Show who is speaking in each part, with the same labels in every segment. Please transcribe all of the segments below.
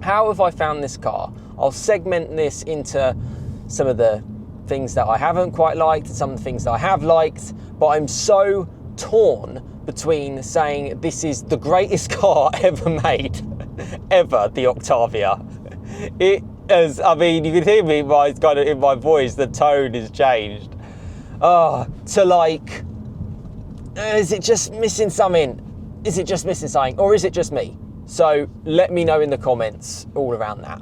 Speaker 1: How have I found this car? I'll segment this into some of the things that I haven't quite liked and some of the things that I have liked, but I'm so torn between saying this is the greatest car ever made, ever, the Octavia. It is, I mean, you can hear me in my voice, the tone has changed. To like, is it just missing something? Is it just missing something, or is it just me? So let me know in the comments all around that.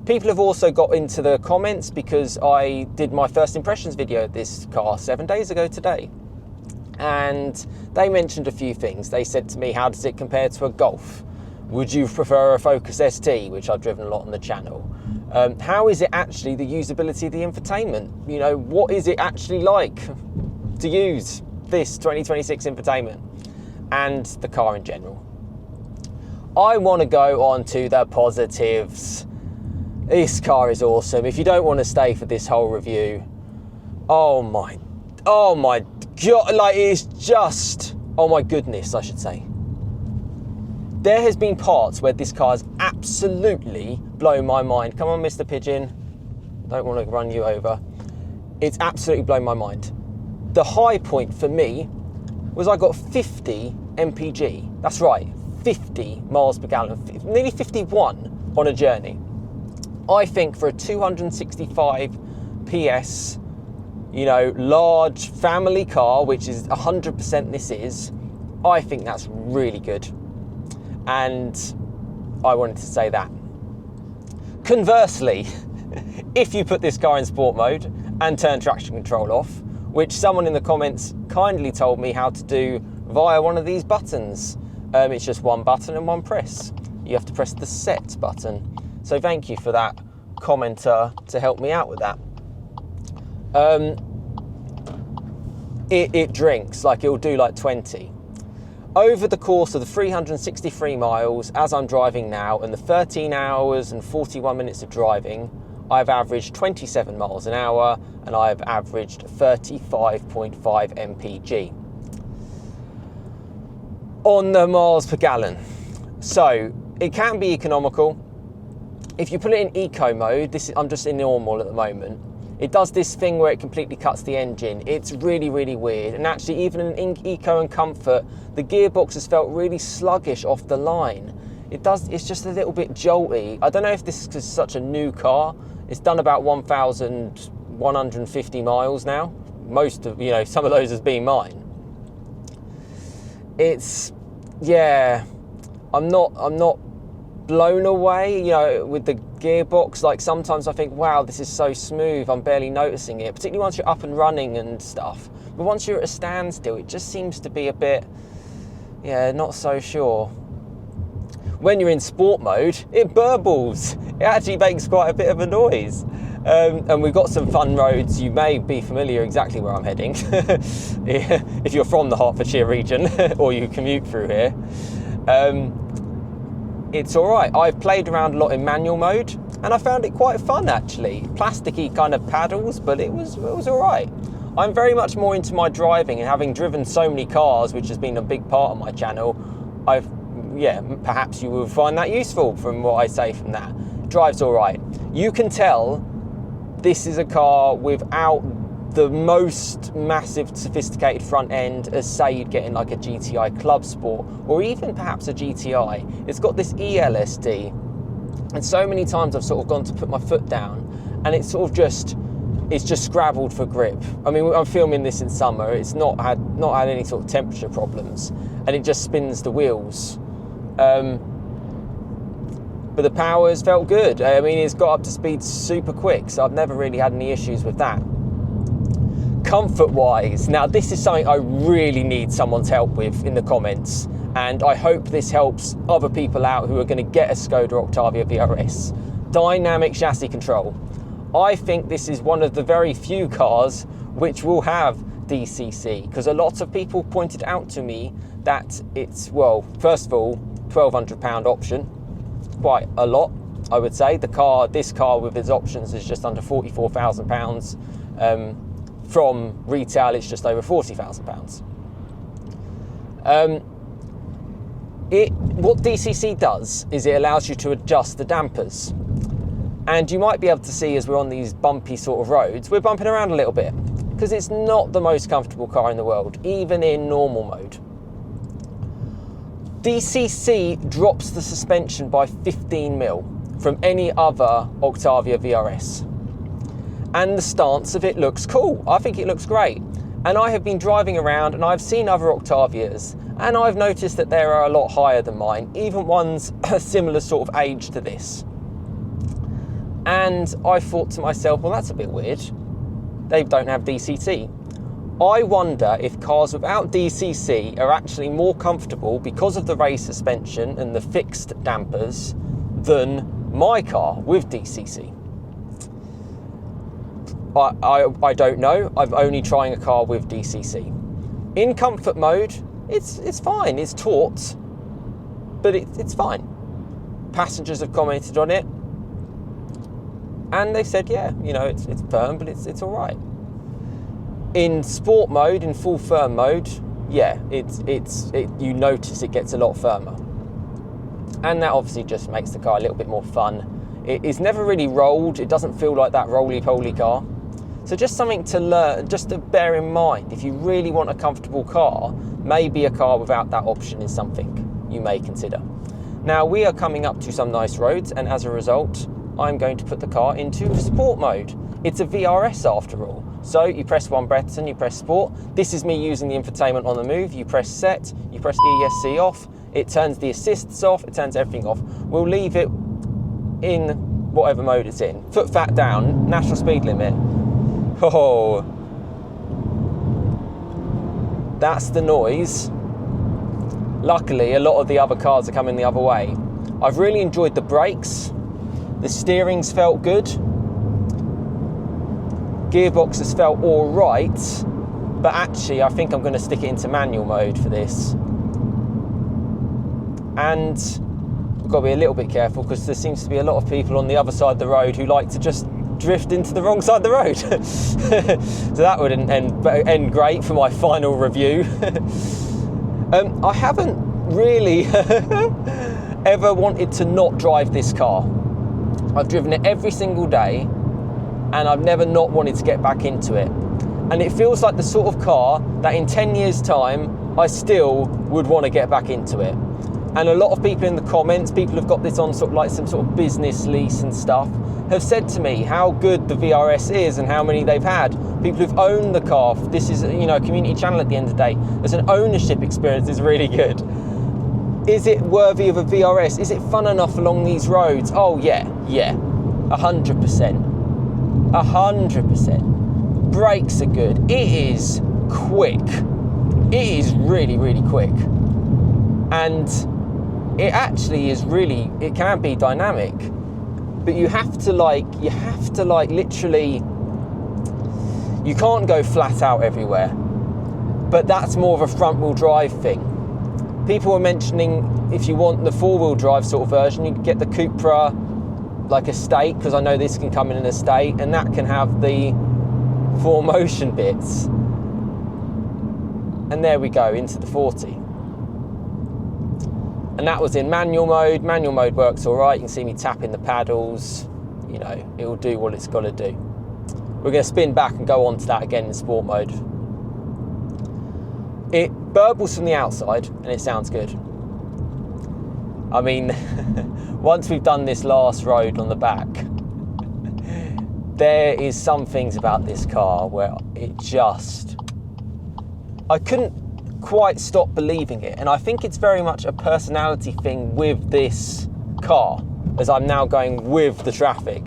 Speaker 1: People have also got into the comments because I did my first impressions video of this car 7 days ago today. And they mentioned a few things. They said to me, how does it compare to a Golf? Would you prefer a Focus ST, which I've driven a lot on the channel? How is it actually, the usability of the infotainment? You know, what is it actually like to use this 2026 infotainment and the car in general? I want to go on to the positives. This car is awesome. If you don't want to stay for this whole review, oh my God, like it's just, oh my goodness, I should say. There has been parts where this car has absolutely blown my mind. Come on, Mr. Pigeon. Don't want to run you over. It's absolutely blown my mind. The high point for me was I got 50 mpg. That's right, 50 miles per gallon, nearly 51 on a journey. I think for a 265 PS, you know, large family car, which is 100% this is, I think that's really good. And I wanted to say that. Conversely, if you put this car in sport mode and turn traction control off, which someone in the comments kindly told me how to do via one of these buttons, it's just one button and one press. You have to press the set button. So thank you for that commenter to help me out with that. It drinks, like it'll do like 20. Over the course of the 363 miles as I'm driving now and the 13 hours and 41 minutes of driving, I've averaged 27 miles an hour and I've averaged 35.5 mpg on the miles per gallon. So it can be economical. If you put it in eco mode, I'm just in normal at the moment. It does this thing where it completely cuts the engine. It's really, really weird. And actually, even in eco and comfort, the gearbox has felt really sluggish off the line. It's just a little bit jolty. I don't know if this is such a new car. It's done about 1,150 miles now. Most of, you know, some of those has been mine. Yeah, I'm not blown away, you know, with the gearbox. Like sometimes I think, wow, this is so smooth, I'm barely noticing it, particularly once you're up and running and stuff. But once you're at a standstill, it just seems to be a bit, yeah, not so sure. When you're in sport mode, it burbles. It actually makes quite a bit of a noise. And we've got some fun roads. You may be familiar exactly where I'm heading if you're from the Hertfordshire region or you commute through here. It's all right. I've played around a lot in manual mode and I found it quite fun actually. Plasticky kind of paddles, but it was all right. I'm very much more into my driving, and having driven so many cars, which has been a big part of my channel, perhaps you will find that useful from what I say from that. Drives all right. You can tell this is a car without the most massive sophisticated front end as say you'd get in like a GTI Club Sport or even perhaps a GTI. It's got this ELSD, and so many times I've sort of gone to put my foot down and it's sort of just scrabbled for grip. I mean, I'm filming this in summer. It's not had any sort of temperature problems, and it just spins the wheels. But the power has felt good. I mean, it's got up to speed super quick, so I've never really had any issues with that. Comfort-wise, now this is something I really need someone's help with in the comments, and I hope this helps other people out who are going to get a Skoda Octavia VRS. Dynamic chassis control. I think this is one of the very few cars which will have DCC, because a lot of people pointed out to me that it's, well, first of all, £1,200 option, quite a lot, I would say. This car with its options is just under £44,000. From retail, it's just over £40,000. What DCC does is it allows you to adjust the dampers. And you might be able to see as we're on these bumpy sort of roads, we're bumping around a little bit because it's not the most comfortable car in the world, even in normal mode. DCC drops the suspension by 15mm from any other Octavia VRS. And the stance of it looks cool. I think it looks great. And I have been driving around and I've seen other Octavias and I've noticed that they are a lot higher than mine, even ones a similar sort of age to this. And I thought to myself, well, that's a bit weird. They don't have DCT. I wonder if cars without DCC are actually more comfortable because of the raised suspension and the fixed dampers than my car with DCC. I don't know. I'm only trying a car with DCC. In comfort mode, it's fine. It's taut, but it's fine. Passengers have commented on it, and they said, yeah, you know, it's firm, but it's all right. In sport mode, in full firm mode, yeah, you notice it gets a lot firmer, and that obviously just makes the car a little bit more fun. It is never really rolled. It doesn't feel like that roly-poly car. So just something to learn, just to bear in mind. If you really want a comfortable car, maybe a car without that option is something you may consider. Now, we are coming up to some nice roads, and as a result, I'm going to put the car into sport mode. It's a VRS after all. So you press one button, you press sport. This is me using the infotainment on the move. You press set, you press ESC off. It turns the assists off, it turns everything off. We'll leave it in whatever mode it's in. Foot fat down, natural speed limit. Oh, that's the noise. Luckily, a lot of the other cars are coming the other way. I've really enjoyed the brakes. The steering's felt good. Gearbox has felt all right, but actually I think I'm going to stick it into manual mode for this. And we've got to be a little bit careful because there seems to be a lot of people on the other side of the road who like to just drift into the wrong side of the road. So that would end great for my final review. I haven't really ever wanted to not drive this car. I've driven it every single day and I've never not wanted to get back into it. And it feels like the sort of car that in 10 years time I still would want to get back into it. And a lot of people in the comments, people who've got this on sort of like some sort of business lease and stuff, have said to me how good the VRS is and how many they've had. People who've owned the car. This is, you know, a community channel at the end of the day. There's an ownership experience is really good. Is it worthy of a VRS? Is it fun enough along these roads? Oh yeah, 100%. 100%. Brakes are good. It is quick. It is really, really quick. And it actually is really, it can be dynamic, but you have to literally, you can't go flat out everywhere, but that's more of a front wheel drive thing. People were mentioning if you want the four wheel drive sort of version, you can get the Cupra like estate, because I know this can come in an estate and that can have the 4Motion bits. And there we go, into the 40. And that was in manual mode. Manual mode works all right. You can see me tapping the paddles. You know, it will do what it's got to do. We're going to spin back and go on to that again in sport mode. It burbles from the outside and it sounds good. I mean, once we've done this last road on the back, there is some things about this car where I couldn't quite stop believing it, and I think it's very much a personality thing with this car as I'm now going with the traffic.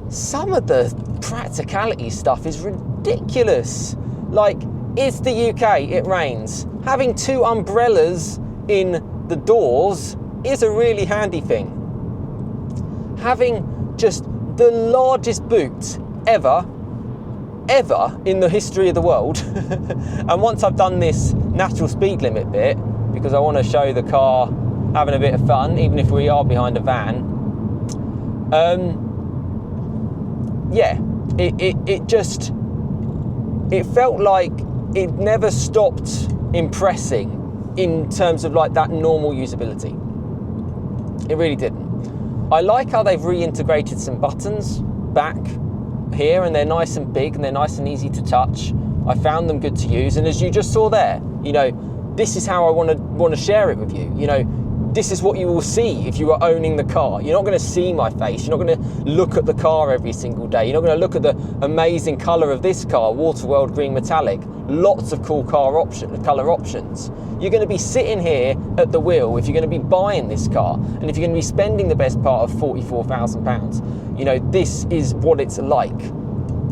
Speaker 1: Some of the practicality stuff is ridiculous. Like, it's the UK, it rains. Having two umbrellas in the doors is a really handy thing. Having just the largest boot ever in the history of the world. And once I've done this natural speed limit bit, because I want to show the car having a bit of fun, even if we are behind a van, yeah, it felt like it never stopped impressing in terms of like that normal usability. It really didn't. I like how they've reintegrated some buttons back here, and they're nice and big and they're nice and easy to touch. I found them good to use, and as you just saw there, you know, this is how I want to share it with you. You know, this is what you will see if you are owning the car. You're not going to see my face. You're not going to look at the car every single day. You're not going to look at the amazing colour of this car, Waterworld Green Metallic. Lots of cool colour options. You're going to be sitting here at the wheel if you're going to be buying this car, and if you're going to be spending the best part of £44,000. You know, this is what it's like.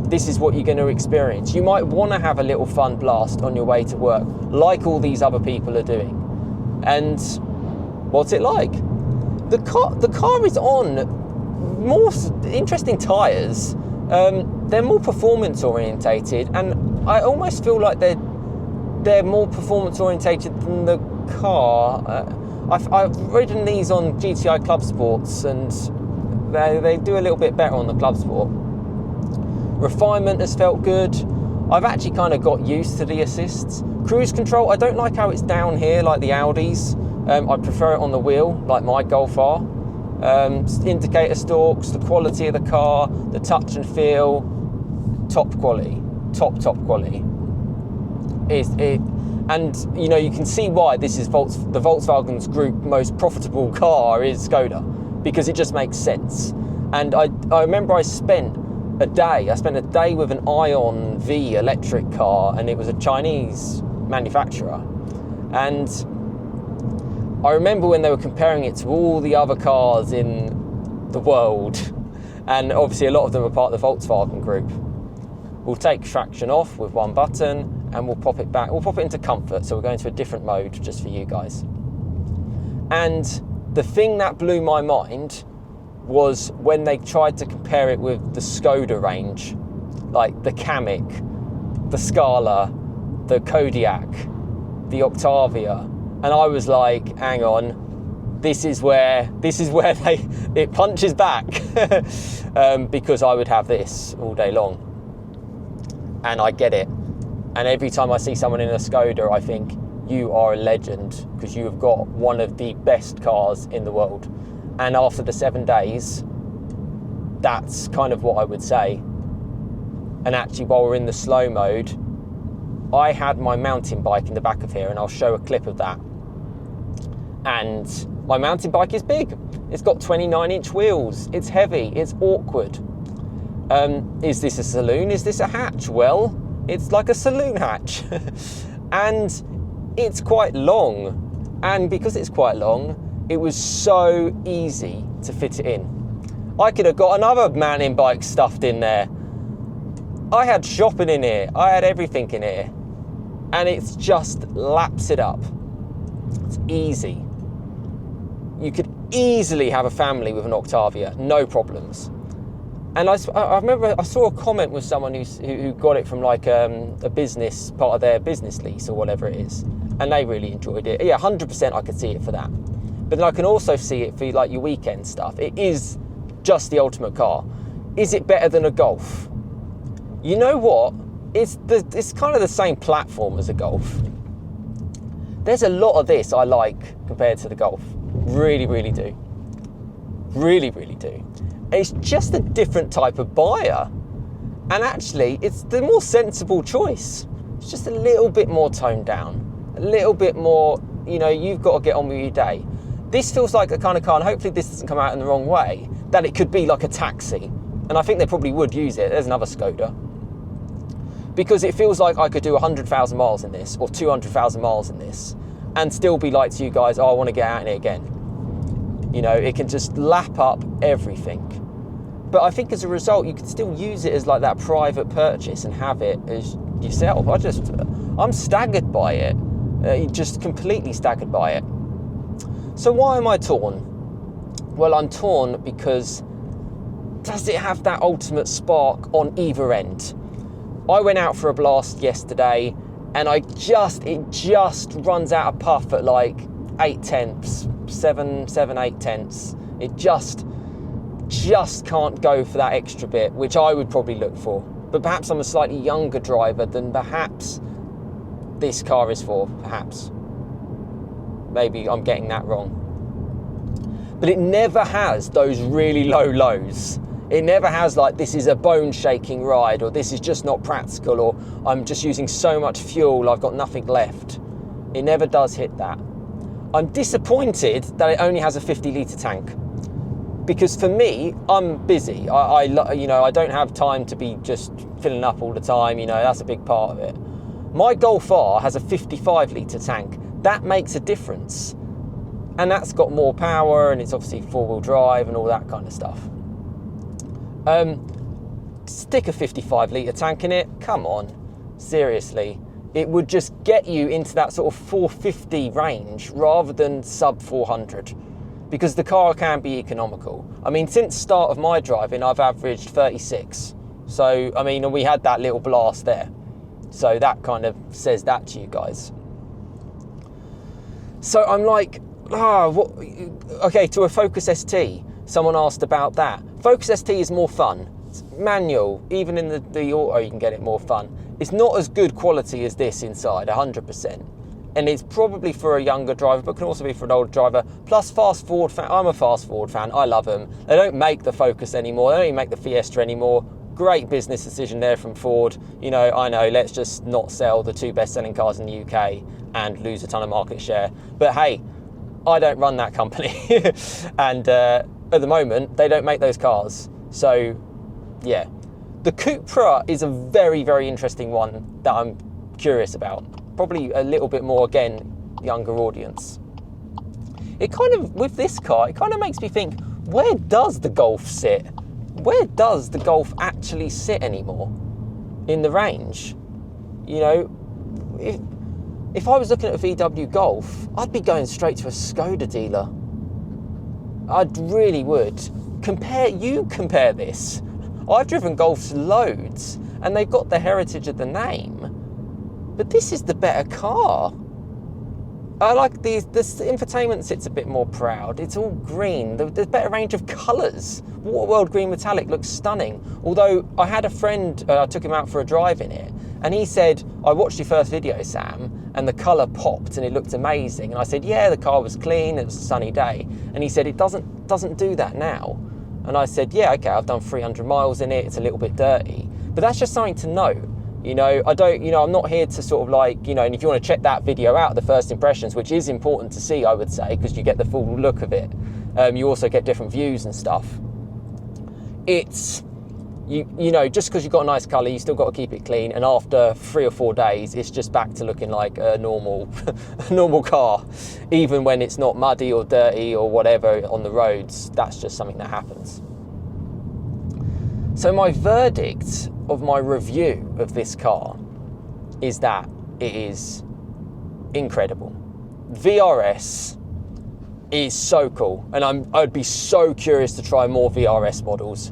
Speaker 1: This is what you're going to experience. You might want to have a little fun blast on your way to work, like all these other people are doing. And what's it like? The car is on more interesting tyres. They're more performance orientated, and I almost feel like they're more performance orientated than the car. I've ridden these on GTI Club Sports, and they do a little bit better on the Club Sport. Refinement has felt good. I've actually kind of got used to the assists. Cruise control, I don't like how it's down here like the Audis. I prefer it on the wheel, like my Golf R. Indicator stalks, the quality of the car, the touch and feel, top quality, top quality. And you know, you can see why this is the Volkswagen's group most profitable car is Skoda, because it just makes sense. And I remember I spent a day with an Ion V electric car, and it was a Chinese manufacturer. And I remember when they were comparing it to all the other cars in the world, and obviously a lot of them are part of the Volkswagen group. We'll take traction off with one button, and we'll pop it back. We'll pop it into comfort, so we're going to a different mode just for you guys. And the thing that blew my mind was when they tried to compare it with the Skoda range, like the Kamiq, the Scala, the Kodiaq, the Octavia, and I was like, hang on, this is where it punches back, because I would have this all day long, and I get it. And every time I see someone in a Skoda, I think, you are a legend, because you have got one of the best cars in the world. And after the 7 days, that's kind of what I would say. And actually, while we're in the slow mode, I had my mountain bike in the back of here, and I'll show a clip of that. And my mountain bike is big. It's got 29-inch wheels. It's heavy. It's awkward. Is this a saloon? Is this a hatch? Well, it's like a saloon hatch. And it's quite long. And because it's quite long, it was so easy to fit it in. I could have got another mountain bike stuffed in there. I had shopping in here. I had everything in here. And it's just laps it up. It's easy. You could easily have a family with an Octavia, no problems. And I remember I saw a comment with someone who got it from like a business, part of their business lease or whatever it is. And they really enjoyed it. Yeah, 100% I could see it for that. But then I can also see it for like your weekend stuff. It is just the ultimate car. Is it better than a Golf? You know what? It's kind of the same platform as a Golf. There's a lot of this I like compared to the Golf. Really, really do. Really, really do. It's just a different type of buyer. And actually, it's the more sensible choice. It's just a little bit more toned down. A little bit more, you know, you've got to get on with your day. This feels like a kind of car, and hopefully this doesn't come out in the wrong way, that it could be like a taxi. And I think they probably would use it. There's another Skoda. Because it feels like I could do 100,000 miles in this, or 200,000 miles in this, and still be like to you guys, oh, I want to get out in it again. You know, it can just lap up everything. But I think as a result, you could still use it as like that private purchase and have it as yourself. I'm staggered by it. Just completely staggered by it. So why am I torn? Well, I'm torn because does it have that ultimate spark on either end? I went out for a blast yesterday, and it just runs out of puff at like 8 tenths, 7, 8 tenths. It just can't go for that extra bit, which I would probably look for. But perhaps I'm a slightly younger driver than perhaps this car is for, perhaps. maybe I'm getting that wrong. But it never has those really low lows. It never has like, this is a bone-shaking ride, or this is just not practical, or I'm just using so much fuel, I've got nothing left. It never does hit that. I'm disappointed that it only has a 50-litre tank. Because for me, I'm busy. I don't have time to be just filling up all the time, that's a big part of it. My Golf R has a 55-litre tank. That makes a difference. And that's got more power, and it's obviously four-wheel drive and all that kind of stuff. Stick a 55-litre tank in it, come on, seriously. It would just get you into that sort of 450 range rather than sub 400, because the car can be economical. I mean, since start of my driving, I've averaged 36. So, I mean, we had that little blast there. So that kind of says that to you guys. So I'm like, okay, to a Focus ST, someone asked about that. Focus ST is more fun. It's manual, even in the auto you can get it more fun. It's not as good quality as this inside, 100%. And it's probably for a younger driver, but can also be for an older driver. Plus Fast Forward fan, I'm a Fast Forward fan, I love them. They don't make the Focus anymore, they don't even make the Fiesta anymore. Great business decision there from Ford. I know, let's just not sell the two best-selling cars in the UK and lose a ton of market share. But hey, I don't run that company. And at the moment, they don't make those cars. So, yeah. The Cupra is a very, very interesting one that I'm curious about. Probably a little bit more, again, younger audience. It kind of, with this car, it kind of makes me think, where does the Golf sit? Where does the Golf actually sit anymore in the range? If I was looking at a VW Golf, I'd be going straight to a Skoda dealer. I really would. Compare this. I've driven Golfs loads, and they've got the heritage of the name, but this is the better car. I like the infotainment sits a bit more proud. It's all green. There's a better range of colours. Waterworld Green Metallic looks stunning. Although I had a friend, I took him out for a drive in it, and he said, I watched your first video, Sam, and the colour popped and it looked amazing. And I said, yeah, the car was clean, it was a sunny day. And he said, it doesn't do that now. And I said, yeah, okay, I've done 300 miles in it, it's a little bit dirty. But that's just something to note. I'm not here to sort of like, and if you want to check that video out, the first impressions, which is important to see, I would say, because you get the full look of it. You also get different views and stuff. It's, just because you've got a nice colour, you still got to keep it clean. And after 3 or 4 days, it's just back to looking like a normal car. Even when it's not muddy or dirty or whatever on the roads, that's just something that happens. So my verdict of my review of this car is that it is incredible. VRS is so cool, and I'd be so curious to try more VRS models.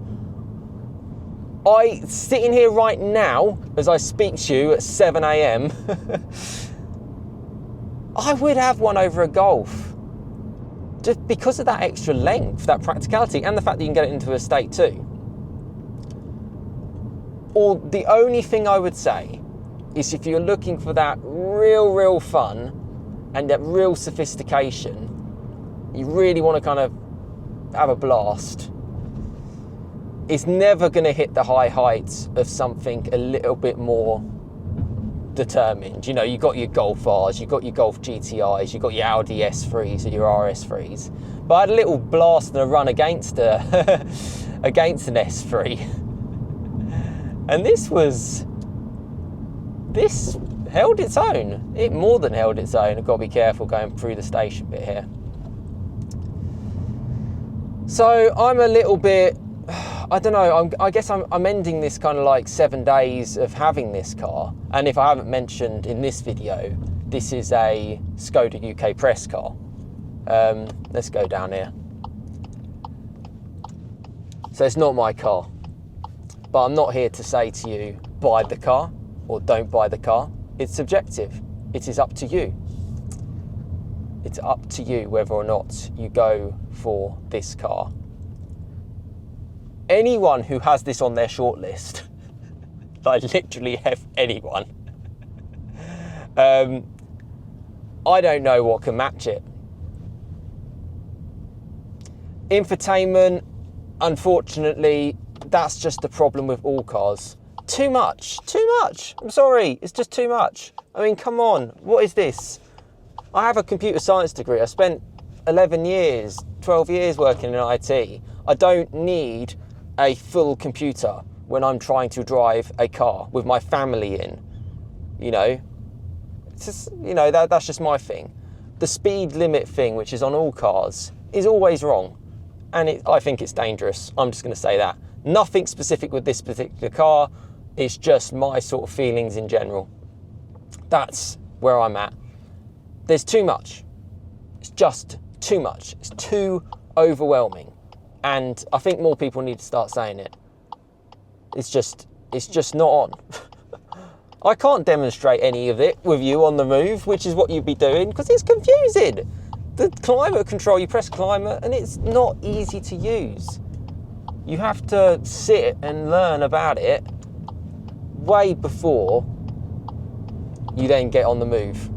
Speaker 1: Sitting here right now, as I speak to you at 7 AM, I would have one over a Golf. Just because of that extra length, that practicality, and the fact that you can get it into a state too. Or the only thing I would say is if you're looking for that real fun and that real sophistication, you really want to kind of have a blast, it's never going to hit the high heights of something a little bit more determined. You've got your Golf Rs, you've got your Golf GTIs, you've got your Audi S3s or your RS3s. But I had a little blast and a run against an S3. And this held its own. It more than held its own. I've got to be careful going through the station bit here. So I'm a little bit, I don't know, I guess I'm ending this kind of like 7 days of having this car. And if I haven't mentioned in this video, this is a Skoda UK press car. Let's go down here. So it's not my car. But I'm not here to say to you, buy the car or don't buy the car. It's subjective. It is up to you. It's up to you whether or not you go for this car. Anyone who has this on their shortlist, like literally anyone, I don't know what can match it. Infotainment, unfortunately, that's just the problem with all cars. Too much. I'm sorry, it's just too much. I mean, come on, what is this? I have a computer science degree. I spent 11 years, 12 years working in IT. I don't need a full computer when I'm trying to drive a car with my family in, you know? It's just, you know, that's just my thing. The speed limit thing, which is on all cars, is always wrong. And I think it's dangerous. I'm just going to say that. Nothing specific with this particular car. It's just my sort of feelings in general. That's where I'm at. There's too much. It's just too much. It's too overwhelming. And I think more people need to start saying it. It's just not on. I can't demonstrate any of it with you on the move, which is what you'd be doing, because it's confusing. The climate control, you press climate, and it's not easy to use. You have to sit and learn about it way before you then get on the move.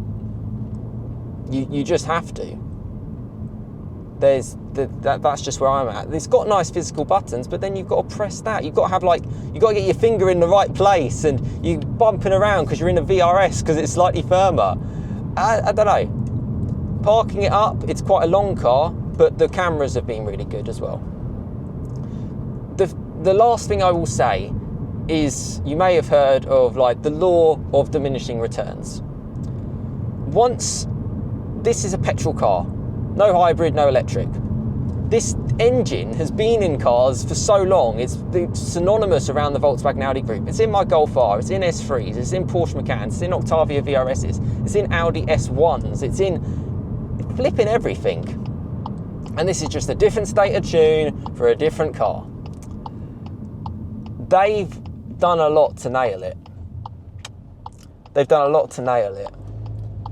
Speaker 1: You just have to. That's just where I'm at. It's got nice physical buttons, but then you've got to press that. You've got to have you've got to get your finger in the right place, and you bumping around because you're in a VRS because it's slightly firmer. I don't know. Parking it up, it's quite a long car, but the cameras have been really good as well. The last thing I will say is, you may have heard of the law of diminishing returns. Once, this is a petrol car, no hybrid, no electric. This engine has been in cars for so long, it's synonymous around the Volkswagen Audi group. It's in my Golf R, it's in S3s, it's in Porsche Macans, it's in Octavia VRSs, it's in Audi S1s, it's in flipping everything. And this is just a different state of tune for a different car. They've done a lot to nail it.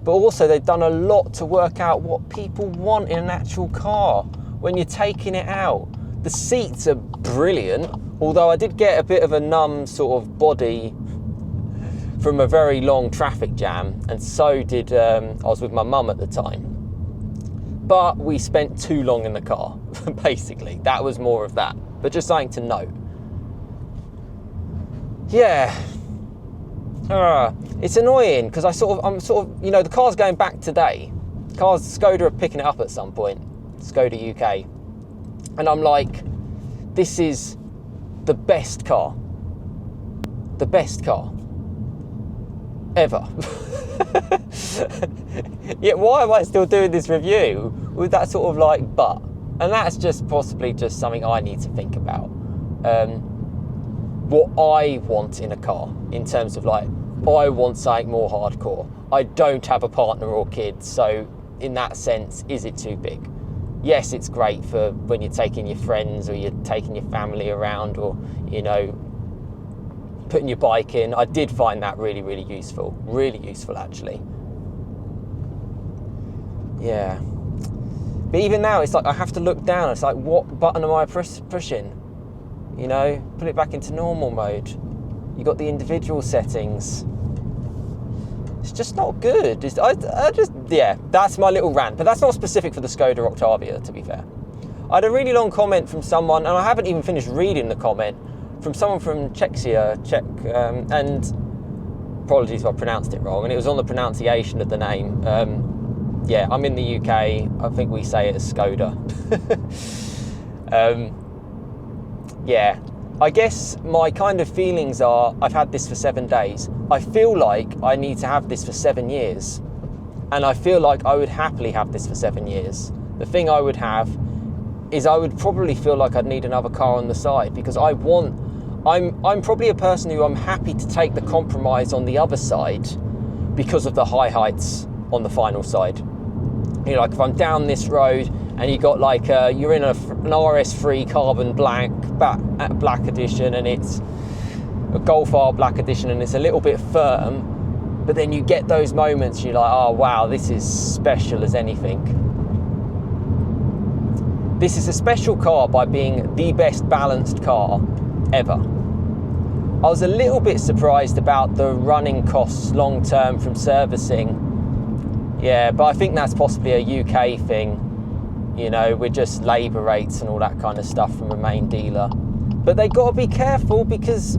Speaker 1: But also they've done a lot to work out what people want in an actual car when you're taking it out. The seats are brilliant, although I did get a bit of a numb sort of body from a very long traffic jam, and so did, I was with my mum at the time. But we spent too long in the car, basically. That was more of that, but just something to note. Yeah. It's annoying because I'm sort of, you know, the car's going back today. Skoda are picking it up at some point, Skoda UK. And I'm like, this is the best car. The best car. Ever. Yet why am I still doing this review with that sort of but? And that's just possibly just something I need to think about. What I want in a car, in terms of I want something more hardcore. I don't have a partner or kids, so in that sense, is it too big? Yes, it's great for when you're taking your friends or you're taking your family around, or, you know, putting your bike in. I did find that really, really useful. Really useful, actually. Yeah. But even now, it's I have to look down. It's what button am I pushing? You know, put it back into normal mode. You got the individual settings. It's just not good. Yeah, that's my little rant. But that's not specific for the Skoda Octavia, to be fair. I had a really long comment from someone, and I haven't even finished reading the comment, from someone from Czechia, and apologies if I pronounced it wrong, and it was on the pronunciation of the name. Yeah, I'm in the UK. I think we say it as Skoda. Yeah, I guess my kind of feelings are, I've had this for 7 days. I feel like I need to have this for 7 years. And I feel like I would happily have this for 7 years. The thing I would have is I would probably feel like I'd need another car on the side, because I'm probably a person who I'm happy to take the compromise on the other side because of the high heights on the final side. You know, if I'm down this road and you got you're in an RS3 carbon black edition, and it's a Golf R black edition, and it's a little bit firm, but then you get those moments you're like, oh wow, this is special as anything. This is a special car by being the best balanced car ever. I was a little bit surprised about the running costs long term from servicing. Yeah, but I think that's possibly a UK thing. You know, we're just labour rates and all that kind of stuff from a main dealer. But they got to be careful, because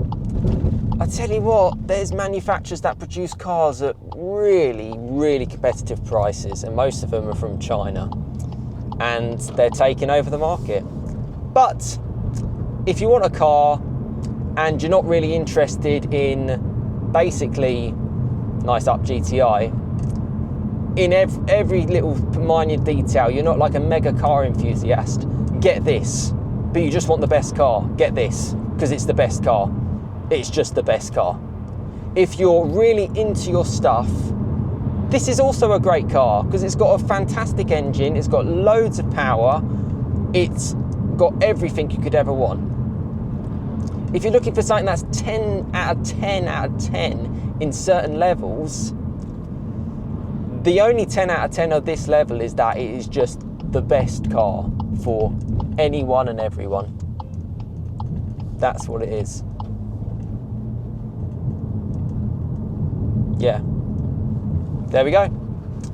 Speaker 1: I tell you what, there's manufacturers that produce cars at really, really competitive prices, and most of them are from China, and they're taking over the market. But if you want a car and you're not really interested in basically nice up GTI, in every little minor detail, you're not like a mega car enthusiast, get this. But you just want the best car, get this, because it's the best car. It's just the best car. If you're really into your stuff, this is also a great car, because it's got a fantastic engine, it's got loads of power, it's got everything you could ever want. If you're looking for something that's 10 out of 10 out of 10 in certain levels, the only 10 out of 10 of this level is that it is just the best car for anyone and everyone. That's what it is. Yeah, there we go.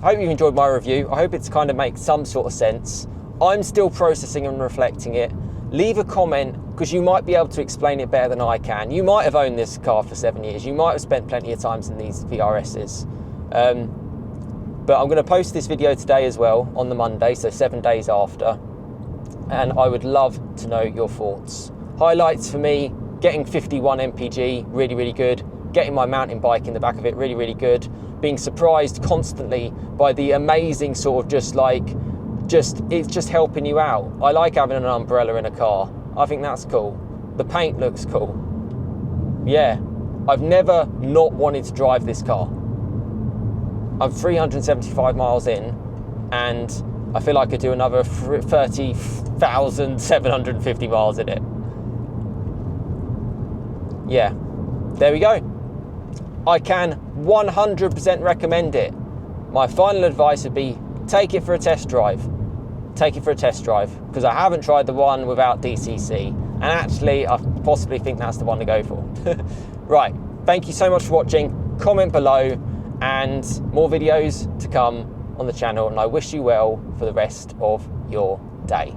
Speaker 1: I hope you enjoyed my review. I hope it's kind of makes some sort of sense. I'm still processing and reflecting it. Leave a comment, because you might be able to explain it better than I can. You might have owned this car for 7 years. You might have spent plenty of times in these VRSs. But I'm going to post this video today as well on the Monday, so 7 days after. And I would love to know your thoughts. Highlights for me: getting 51 mpg, really, really good. Getting my mountain bike in the back of it, really, really good. Being surprised constantly by the amazing sort of it's just helping you out. I like having an umbrella in a car. I think that's cool. The paint looks cool. Yeah, I've never not wanted to drive this car. I'm 375 miles in, and I feel I could do another 30,750 miles in it. Yeah, there we go. I can 100% recommend it. My final advice would be, take it for a test drive. Take it for a test drive, because I haven't tried the one without DCC, and actually I possibly think that's the one to go for. Right, thank you so much for watching. Comment below, and more videos to come on the channel, and I wish you well for the rest of your day.